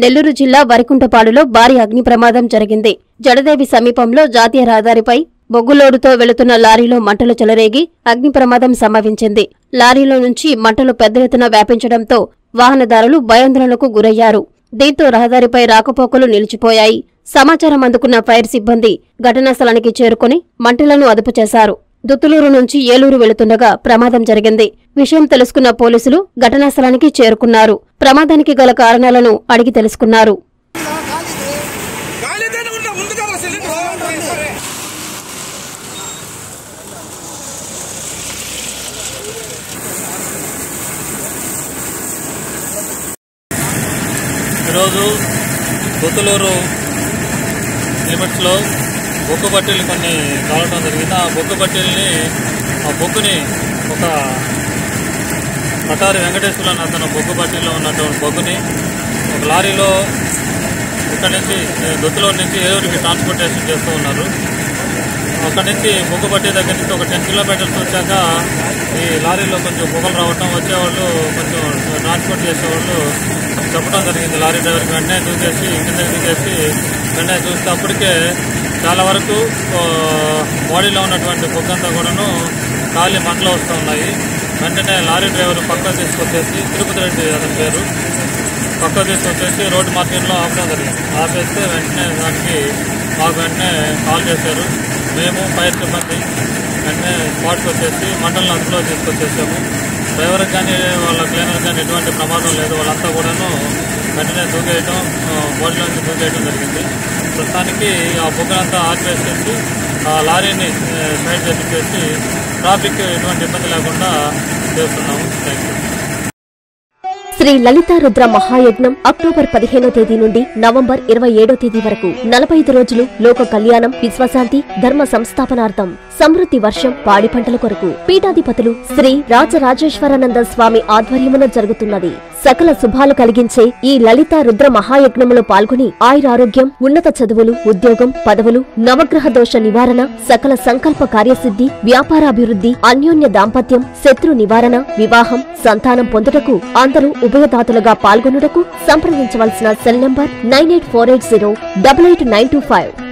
నెల్లూరు జిల్లా వరికుంటపాడులో భారీ అగ్ని ప్రమాదం జరిగింది. జడదేవి సమీపంలో జాతీయ రహదారిపై బొగ్గులోడుతో వెళుతున్న లారీలో మంటలు చెలరేగి అగ్ని ప్రమాదం సంభవించింది. లారీలో నుంచి మంటలు పెద్ద ఎత్తున వ్యాపించడంతో వాహనదారులు భయాందోళనకు గురయ్యారు. దీంతో రహదారిపై రాకపోకలు నిలిచిపోయాయి. సమాచారం అందుకున్న ఫైర్ సిబ్బంది ఘటనా స్థలానికి చేరుకుని మంటలను అదుపు చేశారు. దుత్తులూరు నుంచి ఏలూరు వెళుతుండగా ప్రమాదం జరిగింది. విషయం తెలుసుకున్న పోలీసులు ఘటనా స్థలానికి చేరుకున్నారు. ప్రమాదానికి గల కారణాలను అడిగి తెలుసుకున్నారు. ఈరోజు దుత్తులూరు లిమిట్స్లో బొగ్గు బట్టీలు కొన్ని కావడం జరిగింది. ఆ బొగ్గుని ఒక కటారి వెంకటేశ్వర అతను బొగ్గు బట్టీలో ఉన్నటువంటి బొగ్గుని ఒక లారీలో ఇక్కడ నుంచి దుత్తులూరు నుంచి ఏలూరుకి ట్రాన్స్పోర్టేషన్ చేస్తూ ఉన్నారు. అక్కడి నుంచి బొగ్గు బట్టీ దగ్గర నుంచి ఒక 10 కిలోమీటర్స్ వచ్చాక ఈ లారీలో కొంచెం పొగలు రావటం, వచ్చేవాళ్ళు కొంచెం ట్రాన్స్పోర్ట్ చేసేవాళ్ళు చెప్పడం జరిగింది. లారీ డ్రైవర్కి వెంటనే దూకేసి కిందకి దిగేసి వెంటనే చూస్తే అప్పటికే చాలా వరకు బాడీలో ఉన్నటువంటి బొగ్గంతా కూడాను కాలి మంటలు వస్తూ ఉన్నాయి. వెంటనే లారీ డ్రైవర్ పక్క తీసుకొచ్చేసి తిరుపతి రెడ్డి అతని పేరు పక్క తీసుకొచ్చేసి రోడ్డు మార్కెట్లో ఆపడం జరిగింది. ఆపేస్తే వెంటనే దానికి మాకు వెంటనే కాల్ చేశారు. మేము ఫైర్ సిబ్బంది వెంటనే స్పాట్కి వచ్చేసి మంటలను అదుపులో తీసుకొచ్చేసాము. డ్రైవర్కి కానీ వాళ్ళ క్లీనర్కి కానీ ఎటువంటి ప్రమాదం లేదు. వాళ్ళంతా కూడాను వెంటనే దూకేయటం, బాడీలోంచి దూకేయటం జరిగింది. ప్రస్తుతానికి ఆ బొగ్గలంతా ఆర్పేసేసి ఆ లారీని సైడ్ చేసి ట్రాఫిక్ ఎటువంటి ఇబ్బంది లేకుండా చేస్తున్నాము. Thank you. Shri Lalitha Rudra Mahayagnam October 15వ తేదీ నుండి నవంబర్ 27వ తేదీ వరకు 45 రోజులు లోక కళ్యాణం, విశ్వశాంతి, ధర్మ సంస్థాపనార్థం, సమృద్ధి వర్షం, పాడి పంటల కొరకు పీఠాధిపతులు శ్రీ రాజరాజేశ్వరానంద స్వామి ఆధ్వర్యమున జరుగుతున్నది. సకల శుభాలు కలిగించే ఈ లలితా రుద్ర మహాయజ్ఞములో పాల్గొని ఆయురారోగ్యం, ఉన్నత చదువులు, ఉద్యోగం, పదవులు, నవగ్రహ దోష నివారణ, సకల సంకల్ప కార్యసిద్ధి, వ్యాపారాభివృద్ధి, అన్యోన్య దాంపత్యం, శత్రు నివారణ, వివాహం, సంతానం పొందుటకు అందరూ ఉభయదాతలుగా పాల్గొనుటకు సంప్రదించవలసిన సెల్ నంబర్ 9848088925.